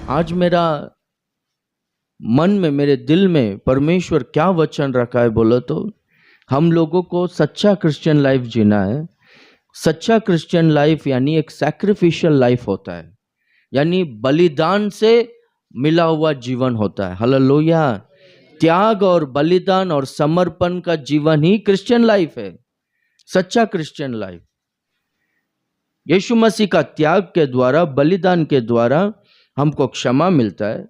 आज मेरा मन में, मेरे दिल में परमेश्वर क्या वचन रखा है बोलो तो, हम लोगों को सच्चा क्रिश्चियन लाइफ जीना है। सच्चा क्रिश्चियन लाइफ यानी एक सैक्रिफिशियल लाइफ होता है, यानी बलिदान से मिला हुआ जीवन होता है। हालेलुया। त्याग और बलिदान और समर्पण का जीवन ही क्रिश्चियन लाइफ है, सच्चा क्रिश्चियन लाइफ। यीशु मसीह का त्याग के द्वारा, बलिदान के द्वारा हमको क्षमा मिलता है,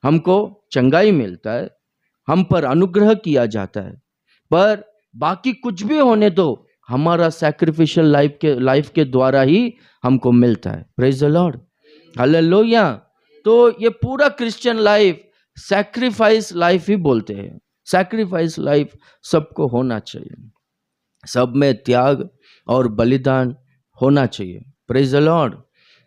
हमको चंगाई मिलता है, हम पर अनुग्रह किया जाता है। पर बाकी कुछ भी होने दो, हमारा सैक्रिफिशियल लाइफ के द्वारा ही हमको मिलता है। Praise the Lord, hallelujah. तो ये पूरा क्रिश्चियन लाइफ सैक्रिफाइस लाइफ ही बोलते हैं। सैक्रिफाइस लाइफ सबको होना चाहिए, सब में त्याग और बलिदान होना चाहिए। Praise the Lord.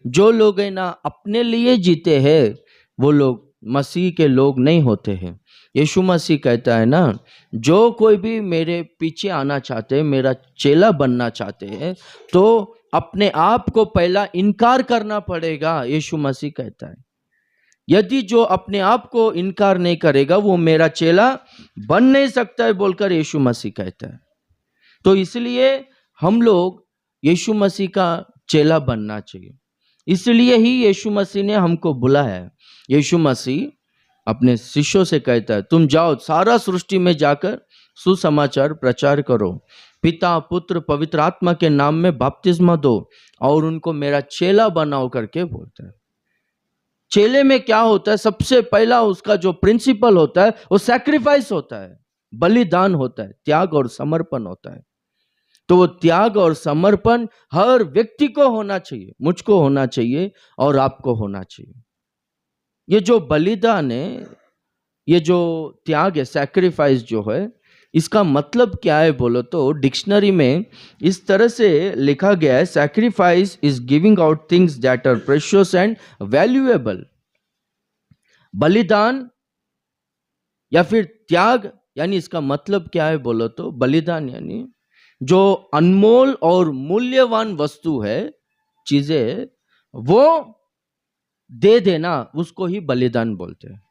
जो लोग है ना अपने लिए जीते हैं, वो लोग मसीह के लोग नहीं होते हैं। यीशु मसीह कहता है ना, जो कोई भी मेरे पीछे आना चाहते हैं, मेरा चेला बनना चाहते हैं, तो अपने आप को पहला इनकार करना पड़ेगा। यीशु मसीह कहता है, यदि जो अपने आप को इनकार नहीं करेगा वो मेरा चेला बन नहीं सकता है, बोलकर यीशु मसीह कहता है। तो इसलिए हम लोग यीशु मसीह का चेला बनना चाहिए। इसलिए ही यीशु मसीह ने हमको बुलाया है। यीशु मसीह अपने शिष्यों से कहता है, तुम जाओ सारा सृष्टि में जाकर सुसमाचार प्रचार करो, पिता पुत्र पवित्र आत्मा के नाम में बपतिस्मा दो और उनको मेरा चेला बनाओ करके बोलता है। चेले में क्या होता है? सबसे पहला उसका जो प्रिंसिपल होता है वो सैक्रिफाइस होता है, बलिदान होता है, त्याग और समर्पण होता है। तो वो त्याग और समर्पण हर व्यक्ति को होना चाहिए, मुझको होना चाहिए और आपको होना चाहिए। ये जो बलिदान है, ये जो त्याग है, सैक्रिफाइस जो है, इसका मतलब क्या है बोलो तो डिक्शनरी में इस तरह से लिखा गया है, sacrifice is giving out things that are precious and valuable. बलिदान या फिर त्याग यानी इसका मतलब क्या है बोलो तो, बलिदान यानी जो अनमोल और मूल्यवान वस्तु है, चीजें, वो दे देना, उसको ही बलिदान बोलते हैं।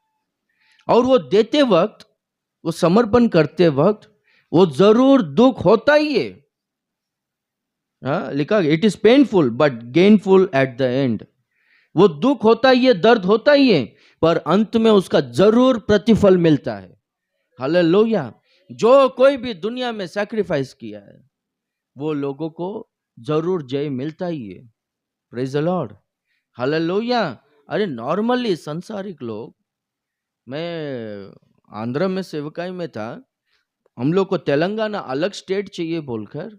और वो देते वक्त, वो समर्पण करते वक्त, वो जरूर दुख होता ही है। लिखा, it is painful but gainful at the end. वो दुख होता ही है, दर्द होता ही है, पर अंत में उसका जरूर प्रतिफल मिलता है। हालेलुया। जो कोई भी दुनिया में सैक्रिफाइस किया है, वो लोगों को जरूर जय मिलता ही है। Praise the Lord, hallelujah. अरे नॉर्मली संसारिक लोग, मैं आंध्र में सेवकाई में था, हम लोग को तेलंगाना अलग स्टेट चाहिए बोलकर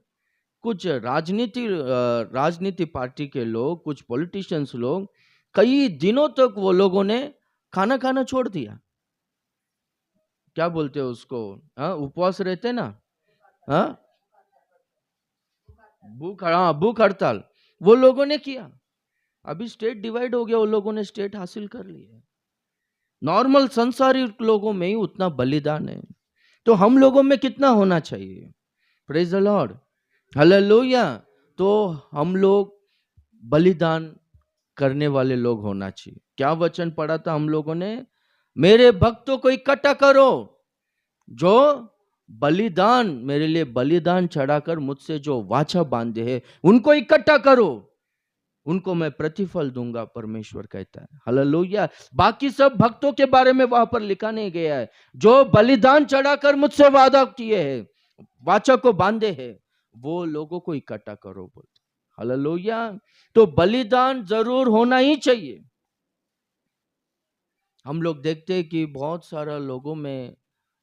कुछ राजनीति पार्टी के लोग, कुछ पॉलिटिशियंस लोग, कई दिनों तक वो लोगों ने खाना खाना छोड़ दिया। क्या बोलते हैं उसको, उपवास रहते ना, भूख हड़ताल वो लोगों ने किया। अभी स्टेट डिवाइड हो गया, वो लोगों ने स्टेट हासिल कर लिया। नॉर्मल संसारिक लोगों में ही उतना बलिदान है, तो हम लोगों में कितना होना चाहिए? Praise the Lord, hallelujah. तो हम लोग बलिदान करने वाले लोग होना चाहिए। क्या वचन पढ़ा था हम लोगों ने? मेरे भक्तों को इकट्ठा करो, जो बलिदान, मेरे लिए बलिदान चढ़ाकर मुझसे जो वाचा बांधे हैं, उनको इकट्ठा करो, उनको मैं प्रतिफल दूंगा, परमेश्वर कहता है। हालेलुया। बाकी सब भक्तों के बारे में वहां पर लिखा नहीं गया है। जो बलिदान चढ़ाकर मुझसे वादा किए हैं, वाचा को बांधे हैं, वो लोगों को इकट्ठा करो बोलते। हालेलुया। तो बलिदान जरूर होना ही चाहिए। हम लोग देखते हैं कि बहुत सारा लोगों में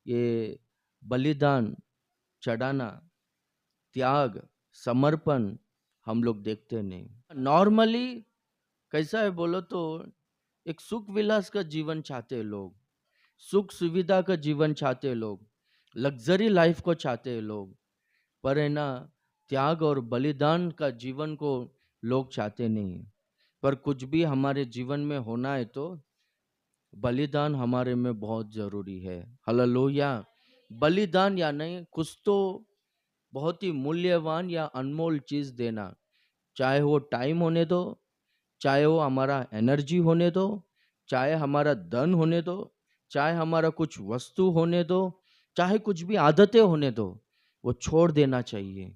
ये बलिदान चढ़ाना, त्याग, समर्पण हम लोग देखते नहीं। नॉर्मली कैसा है बोलो तो, एक सुख विलास का जीवन चाहते हैं लोग, सुख सुविधा का जीवन चाहते हैं लोग, लग्जरी लाइफ को चाहते हैं लोग, पर है ना त्याग और बलिदान का जीवन को लोग चाहते नहीं। पर कुछ भी हमारे जीवन में होना है तो बलिदान हमारे में बहुत जरूरी है। हालेलुया। बलिदान या नहीं, कुछ तो बहुत ही मूल्यवान या अनमोल चीज देना, चाहे वो टाइम होने दो, चाहे वो हमारा एनर्जी होने दो, चाहे हमारा धन होने दो, चाहे हमारा कुछ वस्तु होने दो, चाहे कुछ भी आदतें होने दो, वो छोड़ देना चाहिए।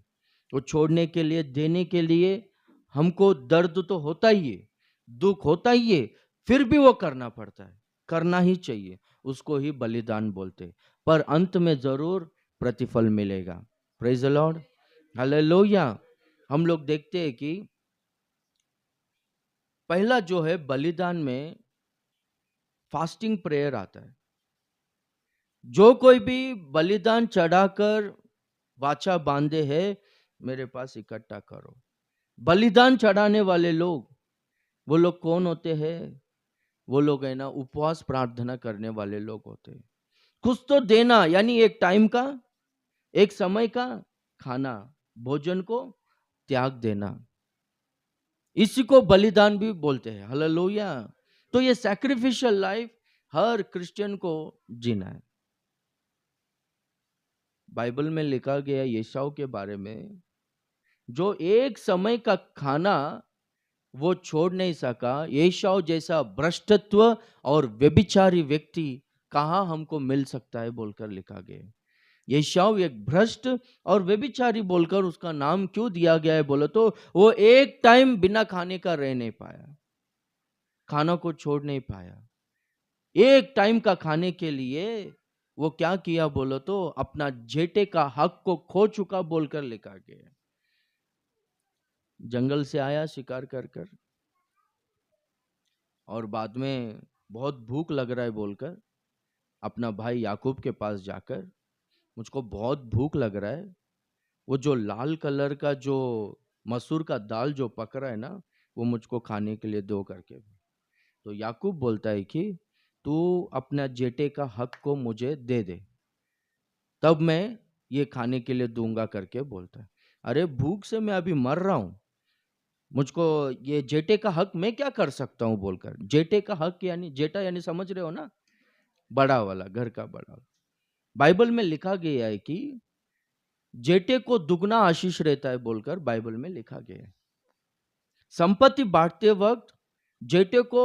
वो छोड़ने के लिए, देने के लिए हमको दर्द तो होता ही है, दुख होता ही है, फिर भी वो करना पड़ता है, करना ही चाहिए। उसको ही बलिदान बोलते, पर अंत में जरूर प्रतिफल मिलेगा। Praise the Lord, hallelujah. हम लोग देखते हैं कि पहला जो है बलिदान में फास्टिंग प्रेयर आता है। जो कोई भी बलिदान चढ़ाकर वाचा बांधे है, मेरे पास इकट्ठा करो। बलिदान चढ़ाने वाले लोग, वो लोग कौन होते हैं? वो लोग है ना, उपवास प्रार्थना करने वाले लोग होते हैं। कुछ तो देना, यानी एक टाइम का, एक समय का खाना, भोजन को त्याग देना, इसी को बलिदान भी बोलते हैं। हालेलुया। तो ये सैक्रिफिशियल लाइफ हर क्रिश्चियन को जीना है। बाइबल में लिखा गया यशाऊ के बारे में, जो एक समय का खाना वो छोड़ नहीं सका, एसाव जैसा भ्रष्टत्व और व्यभिचारी व्यक्ति कहाँ हमको मिल सकता है बोलकर लिखा गया। एसाव एक भ्रष्ट और व्यभिचारी बोलकर उसका नाम क्यों दिया गया है बोलो तो, वो एक टाइम बिना खाने का रह नहीं पाया, खाना को छोड़ नहीं पाया। एक टाइम का खाने के लिए वो क्या किया बोलो तो, अपना जेठे का हक को खो चुका बोलकर लिखा गया। जंगल से आया शिकार कर कर, और बाद में बहुत भूख लग रहा है बोलकर अपना भाई याकूब के पास जाकर, मुझको बहुत भूख लग रहा है, वो जो लाल कलर का जो मसूर का दाल जो पक रहा है ना, वो मुझको खाने के लिए दो करके। तो याकूब बोलता है कि तू अपना जेठे का हक को मुझे दे दे, तब मैं ये खाने के लिए दूंगा करके बोलता है। अरे भूख से मैं अभी मर रहा हूं, मुझको ये जेठे का हक मैं क्या कर सकता हूं बोलकर। जेठे का हक यानी, जेठा यानी समझ रहे हो ना, बड़ा वाला, घर का बड़ा वाला। बाइबल में लिखा गया है कि जेठे को दुगना आशीष रहता है बोलकर बाइबल में लिखा गया है। संपत्ति बांटते वक्त जेठे को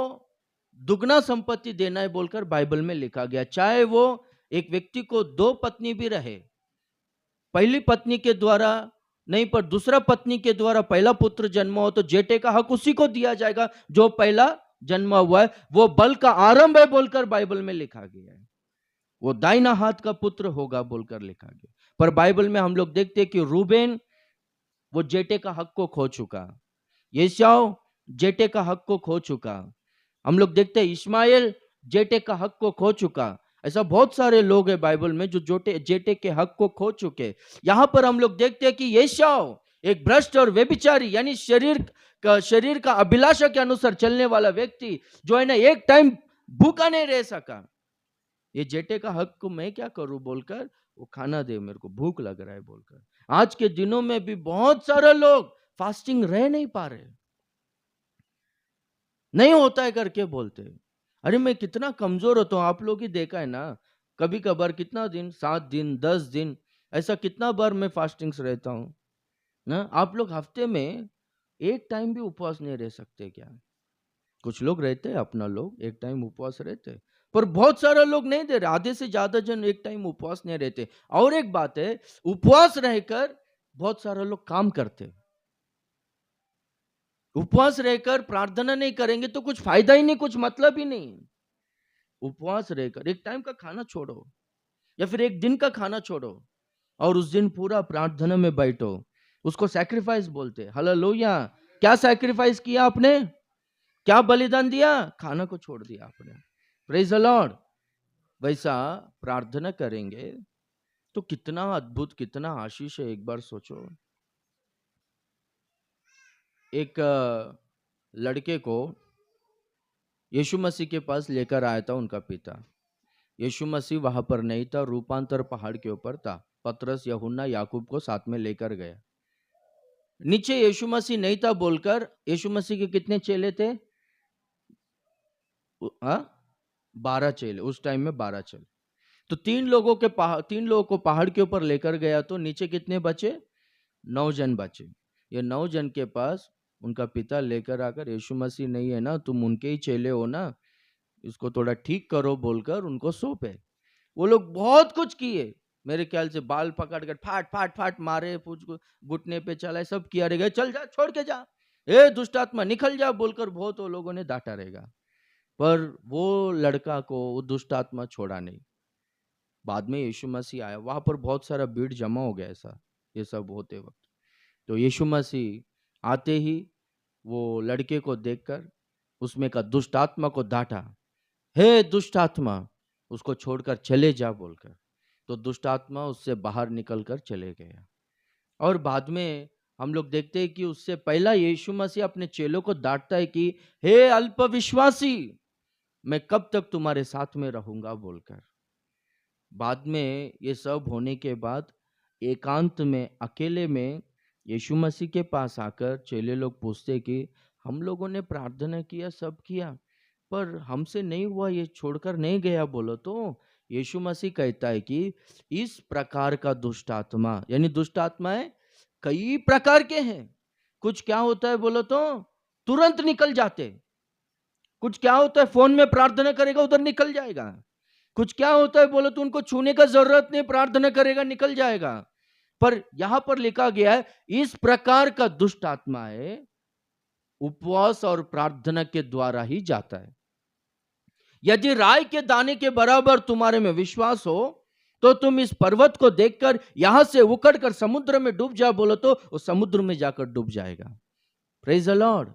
दुगना संपत्ति देना है बोलकर बाइबल में लिखा गया। चाहे वो एक व्यक्ति को दो पत्नी भी रहे, पहली पत्नी के द्वारा नहीं पर दूसरा पत्नी के द्वारा पहला पुत्र जन्म हो, तो जेठे का हक उसी को दिया जाएगा जो पहला जन्मा हुआ है, वो बल का आरंभ है बोलकर बाइबल में लिखा गया है। वो दाहिना हाथ का पुत्र होगा बोलकर लिखा गया। पर बाइबल में हम लोग देखते हैं कि रूबेन वो जेठे का हक को खो चुका, एसाव जेठे का हक को खो चुका। हम लोग देखते हैं इस्माइल जेठे का हक को खो चुका। ऐसा बहुत सारे लोग हैं बाइबल में जो जेठे के हक को खो चुके। यहां पर हम लोग देखते हैं कि एसाव एक भ्रष्ट और व्यभिचारी, यानी शरीर का अभिलाषा के अनुसार चलने वाला व्यक्ति, जो है ना एक टाइम भूखा नहीं रह सका। ये जेठे का हक को मैं क्या करूं बोलकर, वो खाना दे, मेरे को भूख लग रहा है बोलकर। आज के दिनों में भी बहुत सारे लोग फास्टिंग रह नहीं पा रहे, नहीं होता है करके बोलते। अरे मैं कितना कमजोर होता हूं, आप लोग ही देखा है ना, कभी कभार कितना दिन, 7 दिन 10 दिन, ऐसा कितना बार मैं फास्टिंग्स रहता हूं ना। आप लोग हफ्ते में एक टाइम भी उपवास नहीं रह सकते क्या? कुछ लोग रहते हैं, अपना लोग एक टाइम उपवास रहते हैं, पर बहुत सारे लोग नहीं दे रहे, आधे से ज्यादा जन एक टाइम उपवास नहीं रहते। और एक बात है, उपवास रहकर बहुत सारे लोग काम करते। उपवास रहकर प्रार्थना नहीं करेंगे तो कुछ फायदा ही नहीं, कुछ मतलब ही नहीं। उपवास रहकर एक टाइम का खाना छोड़ो या फिर एक दिन का खाना छोड़ो और उस दिन पूरा प्रार्थना में बैठो, उसको सैक्रिफाइस बोलते हैं। हालेलुया। क्या सैक्रिफाइस किया आपने? क्या बलिदान दिया? खाना को छोड़ दिया आपने। Praise the Lord. वैसा प्रार्थना करेंगे तो कितना अद्भुत, कितना आशीष है, एक बार सोचो। एक लड़के को यीशु मसीह के पास लेकर आया था उनका पिता। यीशु मसीह वहां पर नहीं था, रूपांतर पहाड़ के ऊपर था। पतरस, यूहन्ना, याकूब को साथ में लेकर गया। नीचे यीशु मसीह नहीं था बोलकर, यीशु मसीह के कितने चेले थे? 12 चेले, उस टाइम में 12 चेले। तो 3 लोगों को पहाड़ के ऊपर लेकर गया, तो नीचे कितने बचे? 9 जन बचे। ये 9 जन के पास उनका पिता लेकर आकर, यीशु मसीह नहीं है ना, तुम उनके ही चेले हो ना, इसको थोड़ा ठीक करो बोलकर उनको सौंपे। वो लोग बहुत कुछ किए, मेरे ख्याल से बाल पकड़ कर फाट फाट फाट मारे, घुटने पे चलाए, सब किया रहेगा, चल जा छोड़ के जा, ए दुष्ट आत्मा निकल जा बोलकर बहुत वो लोगों ने डांटा रहेगा। पर वो लड़का को वो दुष्ट आत्मा छोड़ा नहीं। बाद में यीशु मसीह आया, वहां पर बहुत सारा भीड़ जमा हो गया ऐसा, ये सब होते वक्त। तो यीशु मसीह आते ही वो लड़के को देखकर उसमें का दुष्ट आत्मा को डांटा, हे दुष्ट आत्मा उसको छोड़कर चले जा बोलकर। तो दुष्ट आत्मा उससे बाहर निकलकर चले गया। और बाद में हम लोग देखते हैं कि उससे पहला यीशु मसीह अपने चेलों को डांटता है कि हे अल्पविश्वासी, मैं कब तक तुम्हारे साथ में रहूंगा बोलकर। बाद में ये सब होने के बाद एकांत में अकेले में यीशु मसीह के पास आकर चेले लोग पूछते कि हम लोगों ने प्रार्थना किया, सब किया, पर हमसे नहीं हुआ, ये छोड़कर नहीं गया बोलो। तो यीशु मसीह कहता है कि इस प्रकार का दुष्ट आत्मा, यानी दुष्ट आत्माएं कई प्रकार के हैं। कुछ क्या होता है बोलो तो तुरंत निकल जाते, कुछ क्या होता है फोन में प्रार्थना करेगा उधर निकल जाएगा, कुछ क्या होता है बोलो तो उनको छूने का जरूरत नहीं, प्रार्थना करेगा निकल जाएगा। पर यहां पर लिखा गया है इस प्रकार का दुष्ट आत्मा है उपवास और प्रार्थना के द्वारा ही जाता है। यदि राई के दाने के बराबर तुम्हारे में विश्वास हो तो तुम इस पर्वत को देखकर यहां से उखड़कर समुद्र में डूब जा बोलो तो वो समुद्र में जाकर डूब जाएगा। Praise the Lord.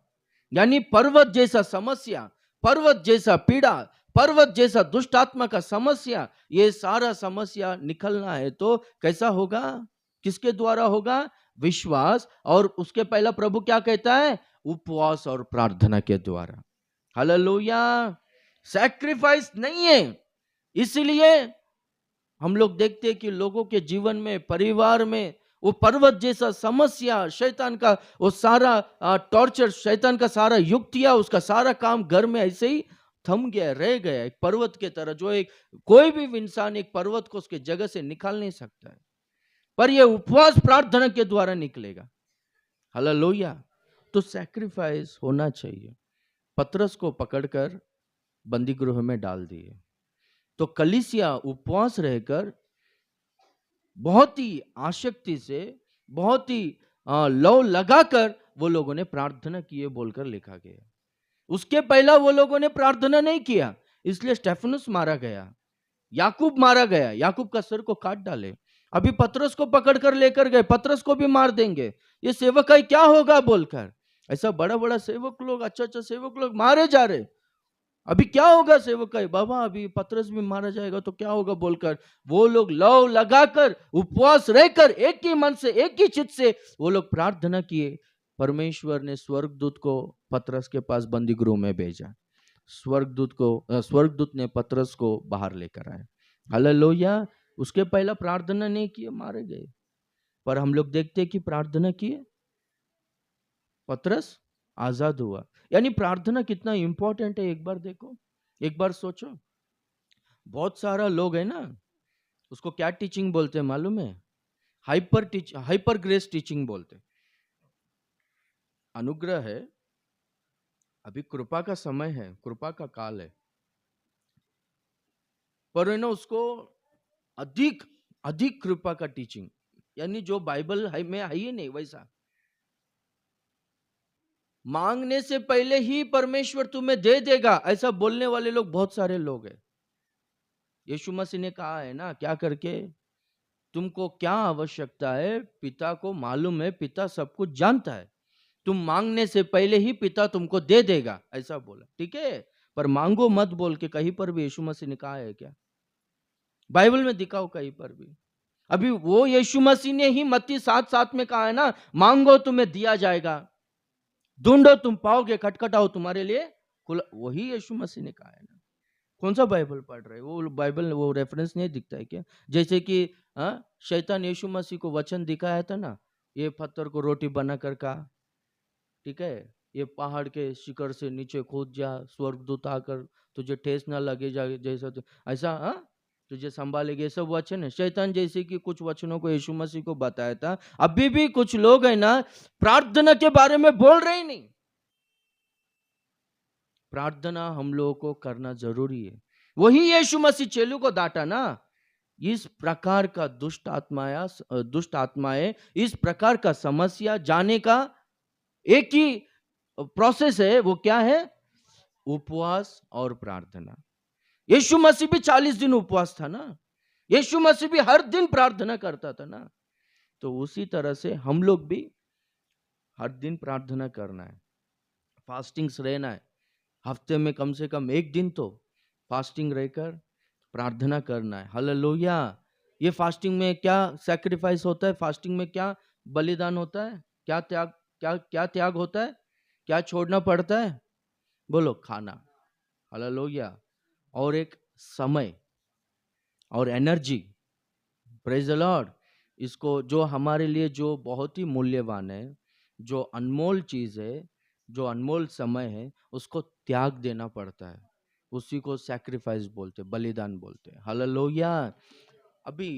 यानी पर्वत जैसा समस्या, पर्वत जैसा पीड़ा, पर्वत जैसा दुष्ट आत्मा का समस्या, ये सारा समस्या निकलना है तो कैसा होगा, किसके द्वारा होगा, विश्वास। और उसके पहला प्रभु क्या कहता है, उपवास और प्रार्थना के द्वारा। हालेलुया। सैक्रिफाइस नहीं है। इसलिए हम लोग देखते हैं कि लोगों के जीवन में, परिवार में वो पर्वत जैसा समस्या, शैतान का वो सारा टॉर्चर, शैतान का सारा युक्तियां, उसका सारा काम घर में ऐसे ही थम गया, रह गया, एक पर्वत के तरह। जो एक कोई भी इंसान एक पर्वत को उसके जगह से निकाल नहीं सकता है, पर यह उपवास प्रार्थना के द्वारा निकलेगा। हालेलुया। तो सैक्रिफाइस होना चाहिए। पतरस को पकड़कर बंदी गृह में डाल दिए, तो कलीसिया उपवास रहकर बहुत ही आसक्ति से, बहुत ही लौ लगाकर वो लोगों ने प्रार्थना किए बोलकर लिखा गया। उसके पहला वो लोगों ने प्रार्थना नहीं किया, इसलिए स्टेफनुस मारा गया, याकूब मारा गया, याकूब का सर को काट डाले। अभी पतरस को पकड़कर लेकर गए, पतरस को भी मार देंगे, ये सेवक है क्या होगा बोलकर। ऐसा बड़ा बड़ा सेवक लोग, अच्छा अच्छा सेवक लोग मारे जा रहे, अभी क्या होगा सेवक है, बाबा अभी पतरस भी मारा जाएगा तो क्या होगा बोलकर वो लोग लौ लगाकर उपवास रहकर एक ही मन से, एक ही चित्त से वो लोग प्रार्थना किए। परमेश्वर ने स्वर्गदूत को पतरस के पास बंदी गृह में भेजा, स्वर्गदूत ने पतरस को बाहर लेकर आए। हालेलुया। उसके पहला प्रार्थना नहीं किए, मारे गए। पर हम लोग देखते कि प्रार्थना किए, पतरस आजाद हुआ। यानी प्रार्थना कितना इंपॉर्टेंट है, एक बार देखो, एक बार सोचो। बहुत सारा लोग है ना, उसको क्या टीचिंग बोलते हैं मालूम है, हाइपर ग्रेस टीचिंग बोलते। अनुग्रह है, अभी कृपा का समय है, कृपा का काल है, पर है ना उसको अधिक अधिक कृपा का टीचिंग, यानी जो बाइबल में है ही नहीं वैसा। मांगने से पहले ही परमेश्वर तुम्हें दे देगा, ऐसा बोलने वाले लोग बहुत सारे लोग हैं। यीशु मसीह ने कहा है ना, क्या करके, तुमको क्या आवश्यकता है पिता को मालूम है, पिता सब कुछ जानता है, तुम मांगने से पहले ही पिता तुमको दे देगा, ऐसा बोला। ठीक है, पर मांगो मत बोल के कहीं पर भी यीशु मसीह ने कहा है क्या? बाइबल में दिखाओ कहीं पर भी। अभी वो यीशु मसीह ने ही मत्ती 7:7 में कहा है ना, मांगो तुम्हें दिया जाएगा, ढूंढो तुम पाओगे, खटखटाओ तुम्हारे लिए खुला। वही यीशु मसीह ने कहा है ना। कौन सा बाइबल पढ़ रहे, वो बाइबल वो रेफरेंस नहीं दिखता है क्या? जैसे कि शैतान यीशु मसीह को वचन दिखाया था ना, ये पत्थर को रोटी बनाकर कहा, ठीक है, ये पहाड़ के शिखर से नीचे कूद जा, स्वर्गदूत आकर तुझे ठेस ना लगे जा, जैसा ऐसा तुझे संभालेगे, ये सब वचन है। शैतान जैसे कि कुछ वचनों को यीशु मसीह को बताया था। अभी भी कुछ लोग है ना प्रार्थना के बारे में बोल रहे ही नहीं। प्रार्थना हम लोगों को करना जरूरी है। वही यीशु मसीह चेलों को डांटा ना, इस प्रकार का दुष्ट आत्माएं, इस प्रकार का समस्या जाने का एक ही प्रोसेस है। वो क्या है? उपवास और प्रार्थना। यीशु मसीह भी 40 दिन उपवास था ना, यीशु मसीह भी हर दिन प्रार्थना करता था ना। तो उसी तरह से हम लोग भी हर दिन प्रार्थना करना है, फास्टिंग्स रहना है। हफ्ते में कम से कम एक दिन तो फास्टिंग रहकर प्रार्थना करना है। हालेलुया। ये फास्टिंग में क्या सैक्रिफाइस होता है? फास्टिंग में क्या बलिदान होता है? क्या त्याग, क्या त्याग होता है? क्या छोड़ना पड़ता है? बोलो, खाना। हालेलुया। और एक समय और एनर्जी। Praise the Lord. इसको जो हमारे लिए जो बहुत ही मूल्यवान है, जो अनमोल चीज है, जो अनमोल समय है, उसको त्याग देना पड़ता है। उसी को सैक्रिफाइस बोलते, बलिदान बोलते। हालेलुया। अभी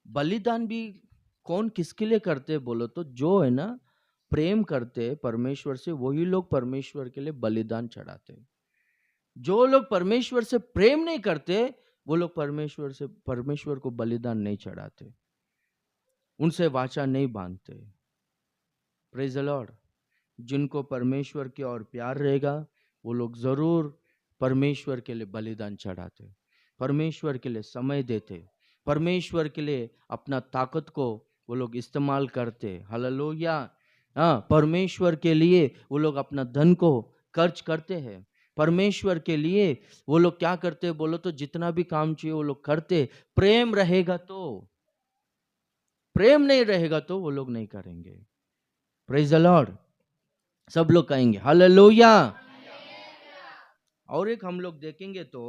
बलिदान भी कौन किसके लिए करते बोलो तो, जो है ना प्रेम करते परमेश्वर से, वही लोग परमेश्वर के लिए बलिदान चढ़ाते। जो लोग परमेश्वर से प्रेम नहीं करते, वो लोग परमेश्वर को बलिदान नहीं चढ़ाते, उनसे वाचा नहीं बांधते। Praise the Lord. जिनको परमेश्वर की ओर प्यार रहेगा, वो लोग जरूर परमेश्वर के लिए बलिदान चढ़ाते, परमेश्वर के लिए समय देते, परमेश्वर के लिए अपना ताकत को वो लोग इस्तेमाल करते। हालेलुया। हाँ, परमेश्वर के लिए वो लोग अपना धन को खर्च करते हैं। परमेश्वर के लिए वो लोग क्या करते बोलो तो, जितना भी काम चाहिए वो लोग करते। प्रेम रहेगा तो, प्रेम नहीं रहेगा तो वो लोग नहीं करेंगे। Praise the Lord. सब लोग कहेंगे हालेलुया। और एक हम लोग देखेंगे तो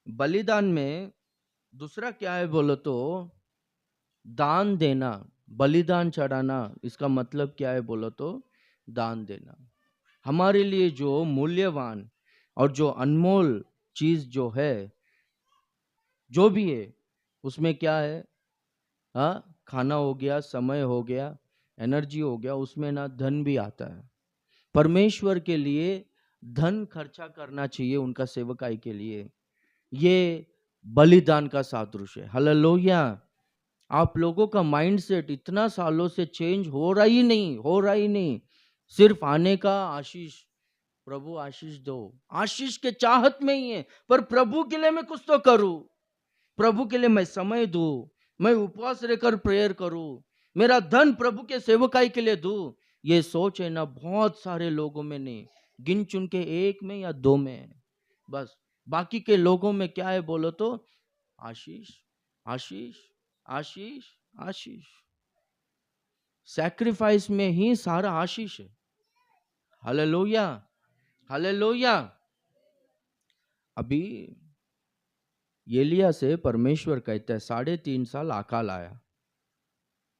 बलिदान में दूसरा क्या है बोलो तो, दान देना। बलिदान चढ़ाना, इसका मतलब क्या है बोलो तो, दान देना। हमारे लिए जो मूल्यवान और जो अनमोल चीज जो है, जो भी है, उसमें क्या है? हाँ, खाना हो गया, समय हो गया, एनर्जी हो गया, उसमें ना धन भी आता है। परमेश्वर के लिए धन खर्चा करना चाहिए, उनका सेवकाई के लिए। ये बलिदान का सादृश्य है। हालेलुया। आप लोगों का माइंडसेट इतना सालों से चेंज हो रहा ही नहीं, हो रहा ही नहीं। सिर्फ आने का आशीष, प्रभु आशीष दो, आशीष के चाहत में ही है। पर प्रभु के लिए मैं कुछ तो करूं, प्रभु के लिए मैं समय दूं, मैं उपवास रहकर प्रेयर करूं, मेरा धन प्रभु के सेवकाई के लिए दूं। ये सोच है ना बहुत सारे लोगों में नहीं, गिन चुन के एक में या दो में है बस। बाकी के लोगों में क्या है बोलो तो, आशीष आशीष आशीष आशीष। सैक्रिफाइस में ही सारा आशीष है। हालेलुया। हालेलुया। अभी एलिया से परमेश्वर कहता है 3.5 साल अकाल आया।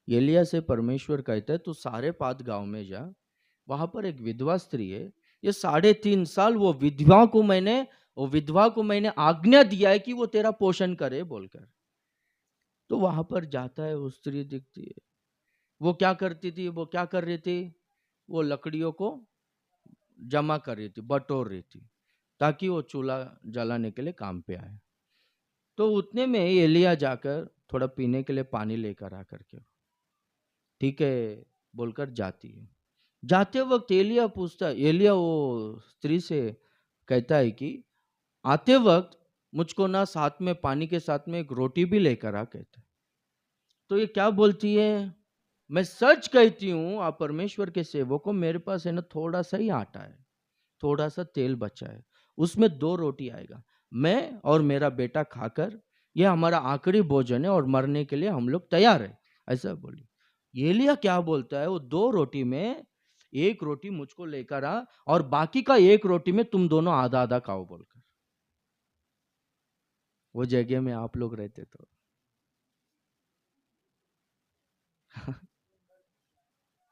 एलिया से परमेश्वर कहता है तू सारे पात गांव में जा, वहां पर एक विधवा स्त्री है, ये 3.5 साल वो विधवा को मैंने आज्ञा दिया है कि वो तेरा पोषण करे बोलकर। तो वहां पर जाता है, वो स्त्री दिखती है। वो क्या करती थी? वो क्या कर रही थी? वो लकड़ियों को जमा कर रही थी, बटोर रही थी, ताकि वो चूल्हा जलाने के लिए काम पे आए। तो उतने में एलिया जाकर थोड़ा पीने के लिए पानी लेकर आकर के, ठीक है बोलकर जाती है। जाते वक्त एलिया पूछता है, एलिया वो स्त्री से कहता है कि आते वक्त मुझको ना साथ में पानी के साथ में एक रोटी भी लेकर आ, कहता है। तो ये क्या बोलती है? मैं सच कहती हूँ आप परमेश्वर के सेवक को, मेरे पास है ना थोड़ा सा ही आटा है, थोड़ा सा तेल बचा है, उसमें 2 रोटी आएगा, मैं और मेरा बेटा खाकर ये हमारा आखिरी भोजन है और मरने के लिए हम लोग तैयार है, ऐसा बोली। एलिया क्या बोलता है? वो 2 रोटी में 1 रोटी मुझको लेकर आ और बाकी का 1 रोटी में तुम दोनों आधा आधा खाओ बोलकर। वो जगह में आप लोग रहते तो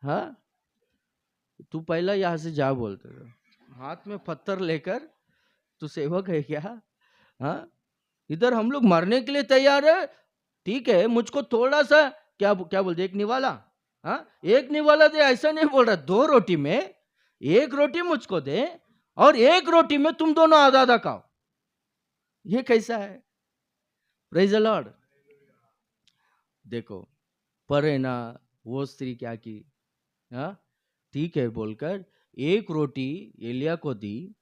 हाँ, तू पहला यहां से जा बोलते थे, हाथ में पत्थर लेकर, तू सेवक है क्या? हाँ, इधर हम लोग मरने के लिए तैयार है, ठीक है मुझको थोड़ा सा क्या क्या बोलते, 1 निवाला। हाँ, 1 निवाला दे, ऐसा नहीं बोल रहा, 2 रोटी में 1 रोटी मुझको दे और एक रोटी में तुम दोनों आधा आधा खाओ। ये कैसा है? Praise the Lord. देखो, पर है ना, वो स्त्री क्या की, हाँ ठीक है बोलकर एक रोटी एलिया को दी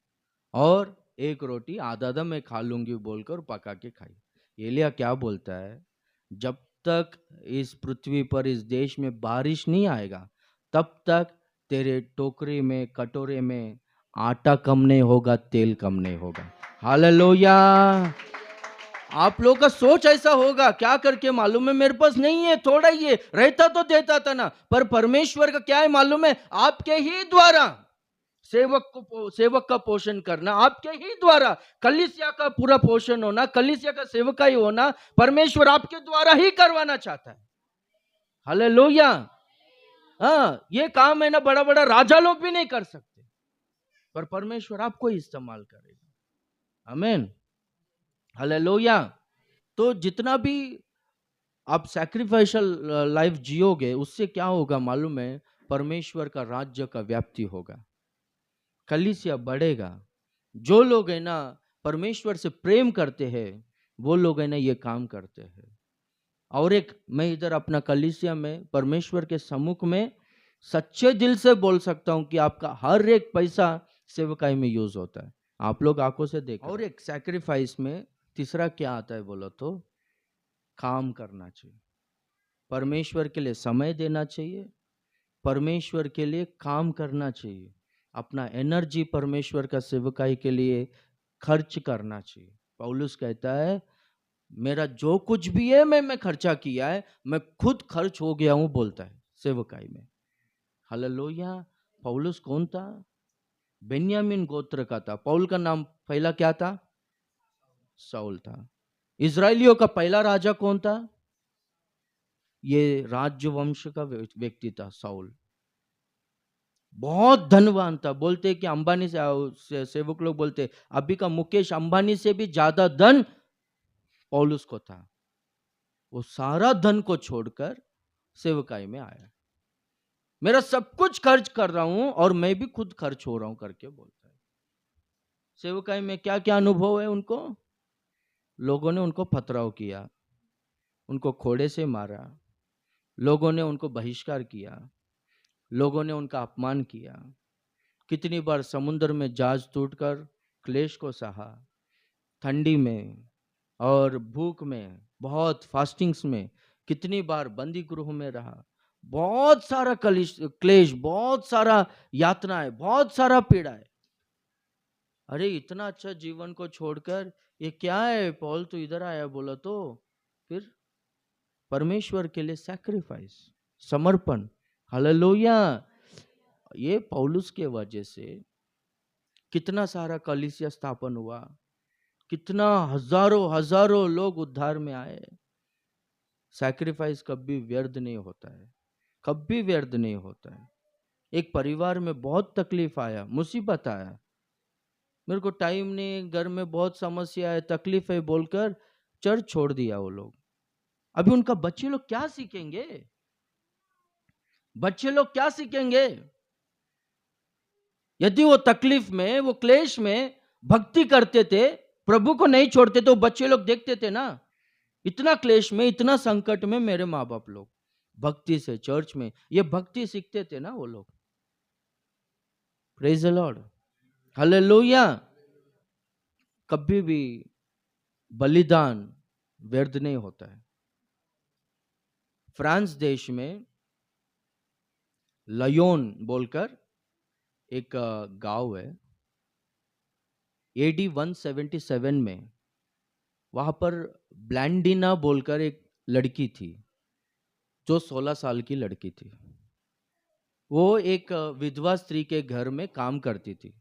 और एक रोटी आधा आधा मैं खा लूंगी बोलकर पका के खाई। एलिया क्या बोलता है, जब तक इस पृथ्वी पर इस देश में बारिश नहीं आएगा तब तक तेरे टोकरी में कटोरे में आटा कम नहीं होगा, तेल कम नहीं होगा। हालेलुया। आप लोग का सोच ऐसा होगा, क्या करके मालूम है, मेरे पास नहीं है, थोड़ा ही है, रहता तो देता था ना। पर परमेश्वर का क्या है मालूम है, आपके ही द्वारा सेवक का पोषण करना, आपके ही द्वारा कलीसिया का पूरा पोषण होना, कलीसिया का सेवकाई होना परमेश्वर आपके द्वारा ही करवाना चाहता है। हालेलुया। हाँ, ये काम है ना बड़ा बड़ा राजा लोग भी नहीं कर सकते, पर परमेश्वर आपको ही इस्तेमाल करेगा। आमीन। हालेलुया। तो जितना भी आप सैक्रिफिशियल लाइफ जियोगे उससे क्या होगा मालूम है, परमेश्वर का राज्य का व्याप्ति होगा, कलीसिया बढ़ेगा। जो लोग है ना परमेश्वर से प्रेम करते हैं वो लोग है ना ये काम करते हैं। और एक मैं इधर अपना कलीसिया में परमेश्वर के सम्मुख में सच्चे दिल से बोल सकता हूं कि आपका हर एक पैसा सेवकाई में यूज होता है, आप लोग आंखों से देख। और एक सैक्रिफाइस में तीसरा क्या आता है बोलो तो, काम करना चाहिए, परमेश्वर के लिए समय देना चाहिए, परमेश्वर के लिए काम करना चाहिए, अपना एनर्जी परमेश्वर का सेवकाई के लिए खर्च करना चाहिए। पौलुस कहता है मेरा जो कुछ भी है मैं खर्चा किया है, मैं खुद खर्च हो गया हूं बोलता है सेवकाई में। हालेलुया। पौलुस कौन था? बेन्यामीन गोत्र का था। पौल का नाम पहला क्या था? शाऊल था। इजराइलियों का पहला राजा कौन था? ये राजवंश का व्यक्ति था शाऊल। बहुत धनवान था, बोलते कि अंबानी से सेवक लोग बोलते अभी का मुकेश अंबानी से भी ज्यादा धन पौलुस को था। वो सारा धन को छोड़कर सेवकाई में आया, मेरा सब कुछ खर्च कर रहा हूं और मैं भी खुद खर्च हो रहा हूं करके बोलता है। सेवकाई में क्या क्या अनुभव है उनको, लोगों ने उनको पथराव किया, उनको खोड़े से मारा, लोगों ने उनको बहिष्कार किया, लोगों ने उनका अपमान किया, कितनी बार समुद्र में जहाज टूटकर क्लेश को सहा, ठंडी में और भूख में, बहुत फास्टिंग्स में, कितनी बार बंदी गृह में रहा, बहुत सारा क्लेश, बहुत सारा यातनाएं, बहुत सारा पीड़ा है। अरे इतना अच्छा जीवन को छोड़कर ये क्या है, पौल तो इधर आया बोला तो फिर परमेश्वर के लिए सैक्रिफाइस, समर्पण। हालेलुया। ये पौलुस के वजह से कितना सारा कलीसिया स्थापन हुआ, कितना हजारों हजारों लोग उद्धार में आए। सैक्रिफाइस कभी व्यर्थ नहीं होता है, कभी व्यर्थ नहीं होता है। एक परिवार में बहुत तकलीफ आया, मुसीबत आया, मेरे को टाइम नहीं, घर में बहुत समस्या है, तकलीफ है बोलकर चर्च छोड़ दिया वो लोग। अभी उनका बच्चे लोग क्या सीखेंगे? बच्चे लोग क्या सीखेंगे? यदि वो तकलीफ में, वो क्लेश में भक्ति करते थे, प्रभु को नहीं छोड़ते, तो बच्चे लोग देखते थे ना, इतना क्लेश में, इतना संकट में मेरे माँ बाप लोग भक्ति से चर्च में ये भक्ति सीखते थे ना वो लोग। Praise the Lord. हालेलुया। कभी भी बलिदान व्यर्थ नहीं होता है। फ्रांस देश में लयोन बोलकर एक गांव है, AD 177 में वहां पर ब्लैंडिना बोलकर एक लड़की थी, जो 16 साल की लड़की थी। वो एक विधवा स्त्री के घर में काम करती थी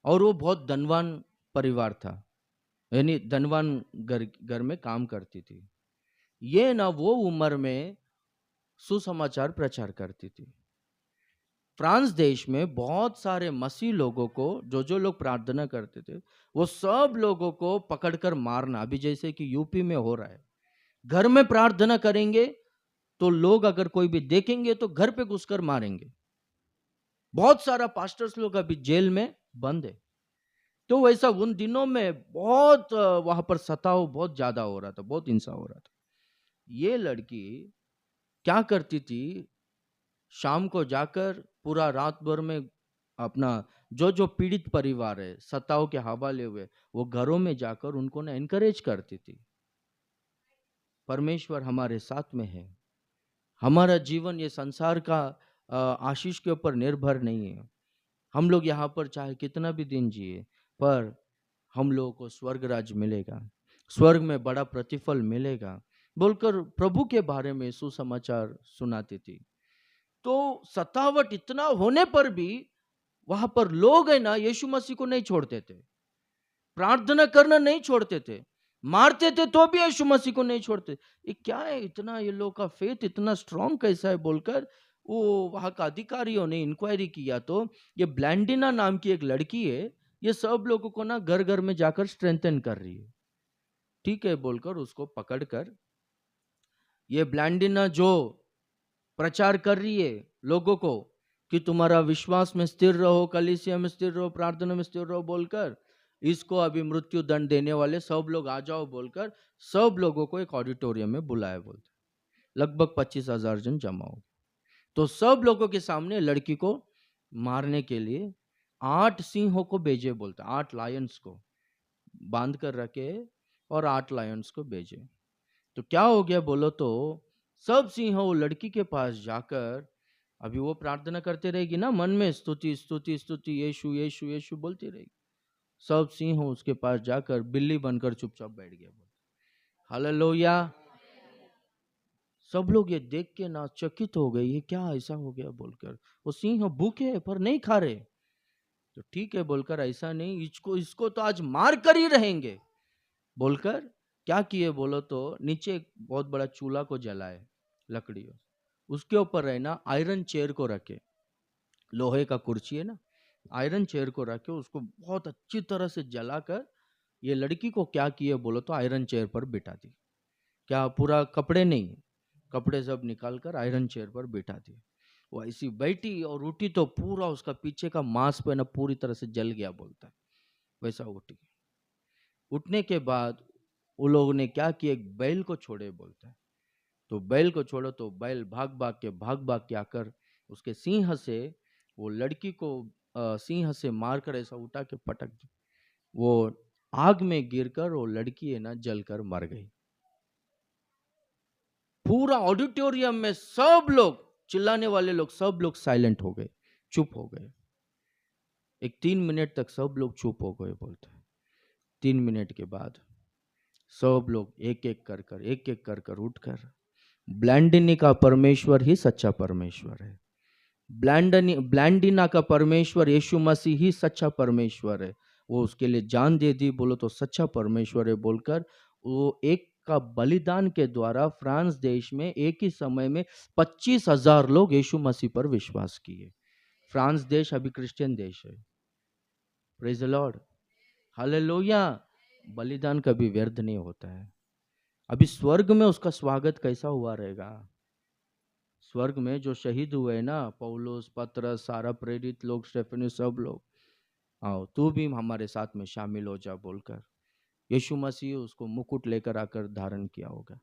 और वो बहुत धनवान परिवार था, यानी धनवान घर में काम करती थी। ये ना वो उम्र में सुसमाचार प्रचार करती थी। फ्रांस देश में बहुत सारे मसीह लोगों को, जो लोग प्रार्थना करते थे, वो सब लोगों को पकड़कर मारना, अभी जैसे कि यूपी में हो रहा है। घर में प्रार्थना करेंगे तो लोग अगर कोई भी देखेंगे तो घर पे घुसकर मारेंगे। बहुत सारा पास्टर्स लोग अभी जेल में बंद है। तो वैसा उन दिनों में बहुत वहां पर सताव बहुत ज्यादा हो रहा था, बहुत हिंसा हो रहा था। ये लड़की क्या करती थी, शाम को जाकर पूरा रात भर में अपना जो जो पीड़ित परिवार है सताव के हवाले हुए, वो घरों में जाकर उनको ना एनकरेज करती थी। परमेश्वर हमारे साथ में है। हमारा जीवन ये संसार का आशीष के ऊपर निर्भर नहीं है। हम लोग यहाँ पर चाहे कितना भी दिन जिए, पर हम लोगों को स्वर्ग राज्य मिलेगा, स्वर्ग में बड़ा प्रतिफल मिलेगा बोलकर प्रभु के बारे में सुसमाचार सुनाती थी। तो सतावट इतना होने पर भी वहां पर लोग है ना यीशु मसीह को नहीं छोड़ते थे, प्रार्थना करना नहीं छोड़ते थे, मारते थे तो भी यीशु मसीह को नहीं छोड़ते। ये क्या है, इतना ये लोग का फेथ इतना स्ट्रांग कैसा है बोलकर वो वहां का अधिकारियों ने इंक्वायरी किया, तो ये ब्लैंडिना नाम की एक लड़की है, ये सब लोगों को ना घर घर में जाकर स्ट्रेंथन कर रही है। ठीक है बोलकर उसको पकड़कर ये ब्लैंडिना जो प्रचार कर रही है लोगों को कि तुम्हारा विश्वास में स्थिर रहो, कलीसिया में स्थिर रहो, प्रार्थना में स्थिर रहो बोलकर, इसको अभी मृत्यु दंड देने वाले सब लोग आ जाओ बोलकर सब लोगों को एक ऑडिटोरियम में बुलाया। बोलते लगभग 25,000 जन जमा हो। तो सब लोगों के सामने लड़की को मारने के लिए 8 सिंहों को भेजे, बोलते 8 लायंस को बांध कर रखे और 8 लायंस को भेजे। तो क्या हो गया बोलो तो सब सिंह वो लड़की के पास जाकर, अभी वो प्रार्थना करते रहेगी ना मन में, स्तुति स्तुति स्तुति यीशु यीशु यीशु बोलती रहेगी। सब सिंह उसके पास जाकर बिल्ली बनकर चुपचाप बैठ गया। हालेलुया। सब लोग ये देख के ना चकित हो गए, ये क्या ऐसा हो गया बोलकर। वो सिंह भूखे पर नहीं खा रहे। तो ठीक है बोलकर, ऐसा नहीं, इसको इसको तो आज मार कर ही रहेंगे बोलकर क्या किए बोलो तो नीचे एक बहुत बड़ा चूल्हा को जलाए लकड़ियों, उसके ऊपर रहना आयरन चेयर को रखे, लोहे का कुर्सी है ना, आयरन चेयर को रखे उसको बहुत अच्छी तरह से जलाकर ये लड़की को क्या किए बोलो तो आयरन चेयर पर बिठा दी। क्या पूरा कपड़े नहीं, कपड़े सब निकाल कर आयरन चेयर पर बिठा दी। वो ऐसी बैठी और उठी तो पूरा उसका पीछे का मांस पे ना पूरी तरह से जल गया बोलता है। वैसा उठी, उठने के बाद उन लोगों ने क्या किया, एक बैल को छोड़े बोलता है। तो बैल को छोड़ो तो बैल भाग भाग के आकर उसके सिंह से वो लड़की को सिंह से मारकर ऐसा उठा के पटक दी। वो आग में गिरकर वो लड़की है ना जलकर मर गई। पूरा ऑडिटोरियम में सब लोग चिल्लाने वाले लोग सब लोग साइलेंट हो गए, चुप हो गए। एक 3 मिनट तक सब लोग चुप हो गए बोलते हैं। 3 मिनट के बाद सब लोग एक एक कर उठकर, ब्लैंडिनी का परमेश्वर ही सच्चा परमेश्वर है, ब्लैंडिना का परमेश्वर यीशु मसीह ही सच्चा परमेश्वर है, वो उसके लिए जान दे दी बोलो तो सच्चा परमेश्वर है बोलकर वो एक का बलिदान के द्वारा फ्रांस देश में एक ही समय में 25,000 लोग यीशु मसीह पर विश्वास किए। फ्रांस देश अभी क्रिश्चियन देश है। Praise the Lord, hallelujah. बलिदान कभी व्यर्थ नहीं होता है। अभी स्वर्ग में उसका स्वागत कैसा हुआ रहेगा। स्वर्ग में जो शहीद हुए ना, पौलुस, पतरस, सारा प्रेरित लोग, स्टेफेनस, सब लोग, आओ तू भी हमारे साथ में शामिल हो जा बोलकर यीशु मसीह उसको मुकुट लेकर आकर धारण किया होगा।